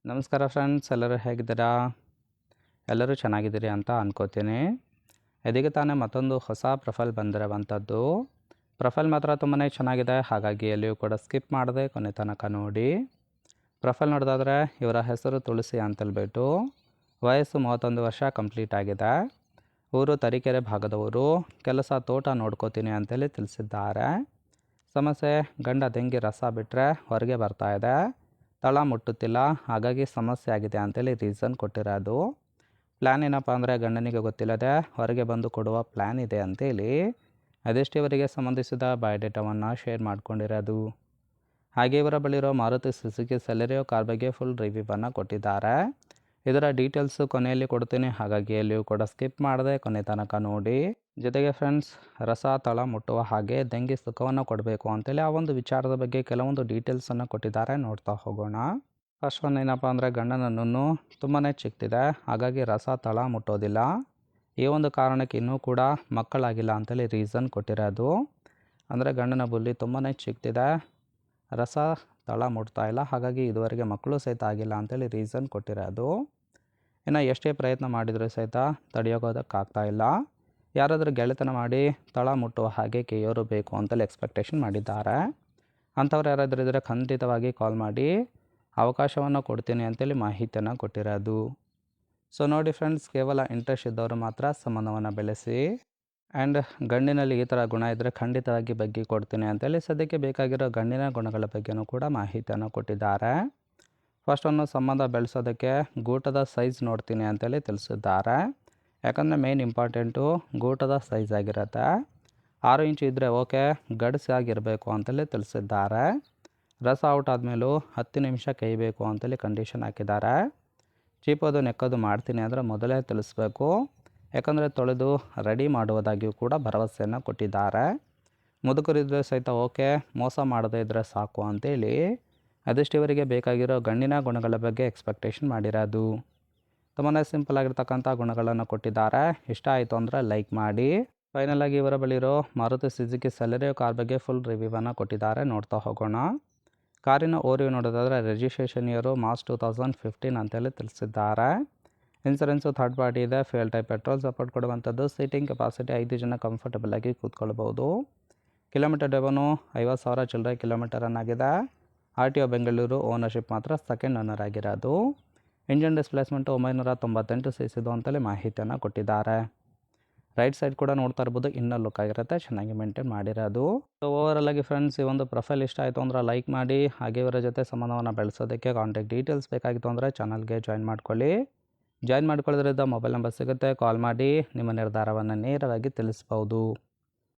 ನಮಸ್ಕಾರ ಫ್ರೆಂಡ್ಸ್, ಎಲ್ಲರೂ ಹೇಗಿದ್ದೀರಾ? ಎಲ್ಲರೂ ಚೆನ್ನಾಗಿದ್ದೀರಿ ಅಂತ ಅನ್ಕೋತೀನಿ. ಇದೀಗ ತಾನೇ ಮತ್ತೊಂದು ಹೊಸ ಪ್ರೊಫೈಲ್ ಬಂದಿರುವಂಥದ್ದು. ಪ್ರೊಫೈಲ್ ಮಾತ್ರ ತುಂಬಾ ಚೆನ್ನಾಗಿದೆ, ಹಾಗಾಗಿ ಎಲ್ಲಿಯೂ ಕೂಡ ಸ್ಕಿಪ್ ಮಾಡದೆ ಕೊನೆ ತನಕ ನೋಡಿ. ಪ್ರೊಫೈಲ್ ನೋಡೋದಾದರೆ ಇವರ ಹೆಸರು ತುಳಸಿ ಅಂತೇಳ್ಬಿಟ್ಟು, ವಯಸ್ಸು 31 ವರ್ಷ ಕಂಪ್ಲೀಟ್ ಆಗಿದೆ. ಊರು ತರೀಕೆರೆ ಭಾಗದವರು, ಕೆಲಸ ತೋಟ ನೋಡ್ಕೋತೀನಿ ಅಂತೇಳಿ ತಿಳಿಸಿದ್ದಾರೆ. ಸಮಸ್ಯೆ ಗಂಡ ತೆಂಗಿ ರಸ ಬಿಟ್ಟರೆ ಹೊರಗೆ ಬರ್ತಾ ಇದೆ, ತಳ ಮುಟ್ಟುತ್ತಿಲ್ಲ, ಹಾಗಾಗಿ ಸಮಸ್ಯೆ ಆಗಿದೆ ಅಂತೇಳಿ ರೀಸನ್ ಕೊಟ್ಟಿರೋದು. ಪ್ಲ್ಯಾನ್ ಏನಪ್ಪ ಅಂದರೆ ಗಂಡನಿಗೆ ಗೊತ್ತಿಲ್ಲದೆ ಹೊರಗೆ ಬಂದು ಕೊಡುವ ಪ್ಲ್ಯಾನ್ ಇದೆ ಅಂತೇಳಿ ಅದೆಷ್ಟು ಇವರಿಗೆ ಸಂಬಂಧಿಸಿದ ಬಯೋಡೇಟಾವನ್ನು ಶೇರ್ ಮಾಡ್ಕೊಂಡಿರೋದು. ಹಾಗೆ ಇವರ ಬಳಿರೋ ಮಾರುತಿ ಸುಜುಕಿ ಸೆಲೆರಿಯೋ ಕಾರ್ ಬಗ್ಗೆ ಫುಲ್ ರಿವ್ಯೂವನ್ನು ಕೊಟ್ಟಿದ್ದಾರೆ. ಇದರ ಡೀಟೇಲ್ಸು ಕೊನೆಯಲ್ಲಿ ಕೊಡ್ತೀನಿ, ಹಾಗಾಗಿ ಎಲ್ಲಿಯೂ ಕೂಡ ಸ್ಕಿಪ್ ಮಾಡದೆ ಕೊನೆ ತನಕ ನೋಡಿ. ಜೊತೆಗೆ ಫ್ರೆಂಡ್ಸ್, ರಸ ತಳ ಮುಟ್ಟುವ ಹಾಗೆ ದಂಗೆ ಸುಖವನ್ನು ಕೊಡಬೇಕು ಅಂತೇಳಿ ಆ ಒಂದು ವಿಚಾರದ ಬಗ್ಗೆ ಕೆಲವೊಂದು ಡೀಟೇಲ್ಸನ್ನು ಕೊಟ್ಟಿದ್ದಾರೆ, ನೋಡ್ತಾ ಹೋಗೋಣ. ಫಸ್ಟ್ ಒನ್ ಏನಪ್ಪ ಅಂದರೆ ಗಂಡನನ್ನು ತುಂಬಾ ಚಿಕ್ತಿದೆ, ಹಾಗಾಗಿ ರಸ ತಳ ಮುಟ್ಟೋದಿಲ್ಲ. ಈ ಒಂದು ಕಾರಣಕ್ಕೆ ಇನ್ನೂ ಕೂಡ ಮಕ್ಕಳಾಗಿಲ್ಲ ಅಂತೇಳಿ ರೀಸನ್ ಕೊಟ್ಟಿರೋದು. ಅಂದರೆ ಗಂಡನ ಬುಲ್ಲಿ ತುಂಬಾ ಚಿಕ್ತಿದೆ, ರಸ ತಳ ಮುಟ್ತಾ ಇಲ್ಲ, ಹಾಗಾಗಿ ಇದುವರೆಗೆ ಮಕ್ಕಳು ಸಹಿತ ಆಗಿಲ್ಲ ಅಂತೇಳಿ ರೀಸನ್ ಕೊಟ್ಟಿರೋದು. ಇನ್ನು ಎಷ್ಟೇ ಪ್ರಯತ್ನ ಮಾಡಿದರೂ ಸಹಿತ ತಡೆಯೋಗೋದಕ್ಕಾಗ್ತಾ ಇಲ್ಲ. ಯಾರಾದರೂ ಗೆಳೆತನ ಮಾಡಿ ತಳ ಮುಟ್ಟುವ ಹಾಗೆ ಕೇಯೋರು ಬೇಕು ಅಂತೇಳಿ ಎಕ್ಸ್ಪೆಕ್ಟೇಷನ್ ಮಾಡಿದ್ದಾರೆ. ಅಂಥವ್ರು ಯಾರಾದರೂ ಇದ್ದರೆ ಖಂಡಿತವಾಗಿ ಕಾಲ್ ಮಾಡಿ ಅವಕಾಶವನ್ನು ಕೊಡ್ತೀನಿ ಅಂತೇಳಿ ಮಾಹಿತಿಯನ್ನು ಕೊಟ್ಟಿರೋದು. ಸೊ ನೋಡಿ ಫ್ರೆಂಡ್ಸ್, ಕೇವಲ ಇಂಟ್ರೆಸ್ಟ್ ಇದ್ದವರು ಮಾತ್ರ ಸಂಬಂಧವನ್ನು ಬೆಳೆಸಿ. ಆ್ಯಂಡ್ ಗಂಡಿನಲ್ಲಿ ಈ ಥರ ಗುಣ ಇದ್ದರೆ ಖಂಡಿತವಾಗಿ ಬಗ್ಗೆ ಕೊಡ್ತೀನಿ ಅಂತೇಳಿ ಸದ್ಯಕ್ಕೆ ಬೇಕಾಗಿರೋ ಗಂಡಿನ ಗುಣಗಳ ಬಗ್ಗೆಯೂ ಕೂಡ ಮಾಹಿತಿಯನ್ನು ಕೊಟ್ಟಿದ್ದಾರೆ. ಫಸ್ಟ್ ಒಂದು ಸಂಬಂಧ ಬೆಳೆಸೋದಕ್ಕೆ ಗೂಟದ ಸೈಜ್ ನೋಡ್ತೀನಿ ಅಂತೇಳಿ ತಿಳಿಸಿದ್ದಾರೆ. ಯಾಕಂದರೆ ಮೇನ್ ಇಂಪಾರ್ಟೆಂಟು ಗೂಟದ ಸೈಜ್ ಆಗಿರುತ್ತೆ. 6 ಇಂಚು ಇದ್ದರೆ ಓಕೆ, ಗಡ್ಸಾಗಿರಬೇಕು ಅಂತೇಳಿ ತಿಳಿಸಿದ್ದಾರೆ. ರಸ ಔಟ್ ಆದಮೇಲೂ 10 ನಿಮಿಷ ಕೈಬೇಕು ಅಂತೇಳಿ ಕಂಡೀಷನ್ ಹಾಕಿದ್ದಾರೆ. ಚೀಪೋದು ನೆಕ್ಕೋದು ಮಾಡ್ತೀನಿ ಅಂದರೆ ಮೊದಲೇ ತಿಳಿಸ್ಬೇಕು, ಯಾಕಂದರೆ ತೊಳೆದು ರೆಡಿ ಮಾಡುವುದಾಗಿಯೂ ಕೂಡ ಭರವಸೆಯನ್ನು ಕೊಟ್ಟಿದ್ದಾರೆ. ಮುದುಕರಿದ್ದರೆ ಸಹಿತ ಓಕೆ, ಮೋಸ ಮಾಡದೇ ಇದ್ದರೆ ಸಾಕು ಅಂತೇಳಿ ಅದೆಷ್ಟು ಇವರಿಗೆ ಬೇಕಾಗಿರೋ ಗಂಡಿನ ಗುಣಗಳ ಬಗ್ಗೆ ಎಕ್ಸ್ಪೆಕ್ಟೇಷನ್ ಮಾಡಿರೋದು. ತುಂಬಾ ಸಿಂಪಲ್ ಆಗಿರ್ತಕ್ಕಂಥ ಗುಣಗಳನ್ನು ಕೊಟ್ಟಿದ್ದಾರೆ. ಇಷ್ಟ ಆಯಿತು ಅಂದರೆ ಲೈಕ್ ಮಾಡಿ. ಫೈನಲ್ ಆಗಿ ಇವರ ಬಳಿರೋ ಮಾರುತಿ ಸುಜುಕಿ ಸೆಲೆರಿಯೋ ಕಾರ್ ಬಗ್ಗೆ ಫುಲ್ ರಿವ್ಯೂವನ್ನು ಕೊಟ್ಟಿದ್ದಾರೆ, ನೋಡ್ತಾ ಹೋಗೋಣ. ಕಾರಿನ ಓರಿಯೋ ನೋಡೋದಾದರೆ ರಿಜಿಸ್ಟ್ರೇಷನ್ ಇಯರು ಮಾರ್ಚ್ 2015 ಅಂತೇಳಿ ತಿಳಿಸಿದ್ದಾರೆ. ಇನ್ಸೂರೆನ್ಸು ಥರ್ಡ್ ಪಾರ್ಟಿ ಇದೆ, ಫ್ಯೂಯಲ್ ಟೈಪ್ ಪೆಟ್ರೋಲ್ ಸಪೋರ್ಟ್ ಕೊಡುವಂಥದ್ದು. ಸೀಟಿಂಗ್ ಕೆಪಾಸಿಟಿ 5 ಜನ ಕಂಫರ್ಟಬಲ್ ಆಗಿ ಕೂತ್ಕೊಳ್ಬೋದು. ಕಿಲೋಮೀಟರ್ ಡ್ರೈವನು 50,000 ಚಿಲ್ಲರೆ ಕಿಲೋಮೀಟರ್ ಆಗಿದೆ. RTO ಬೆಂಗಳೂರು, ಓನರ್ಶಿಪ್ ಮಾತ್ರ ಸೆಕೆಂಡ್ ಓನರ್ ಆಗಿರೋದು. ಇಂಜಿನ್ ಡಿಸ್ಪ್ಲೇಸ್ಮೆಂಟು 998 cc ಅಂತೇಳಿ ಮಾಹಿತಿಯನ್ನು ಕೊಟ್ಟಿದ್ದಾರೆ. ರೈಟ್ ಸೈಡ್ ಕೂಡ ನೋಡ್ತಾ ಇರ್ಬೋದು, ಇನ್ನರ್ ಲುಕ್ ಆಗಿರುತ್ತೆ, ಚೆನ್ನಾಗಿ ಮೇಂಟೈನ್ ಮಾಡಿರೋದು. ಸೊ ಓವರಾಲ್ ಆಗಿ ಫ್ರೆಂಡ್ಸ್, ಈ ಒಂದು ಪ್ರೊಫೈಲ್ ಇಷ್ಟ ಆಯಿತು ಅಂದರೆ ಲೈಕ್ ಮಾಡಿ. ಹಾಗೆ ಇವರ ಜೊತೆ ಸಂಬಂಧವನ್ನು ಬೆಳೆಸೋದಕ್ಕೆ ಕಾಂಟ್ಯಾಕ್ಟ್ ಡೀಟೇಲ್ಸ್ ಬೇಕಾಗಿತ್ತು ಅಂದರೆ ಚಾನಲ್ಗೆ ಜಾಯಿನ್ ಮಾಡ್ಕೊಳ್ಳಿ. ಜಾಯಿನ್ ಮಾಡ್ಕೊಳ್ಳೋದ್ರಿಂದ ಮೊಬೈಲ್ ನಂಬರ್ ಸಿಗುತ್ತೆ, ಕಾಲ್ ಮಾಡಿ ನಿಮ್ಮ ನಿರ್ಧಾರವನ್ನು ನೇರವಾಗಿ ತಿಳಿಸ್ಬೋದು.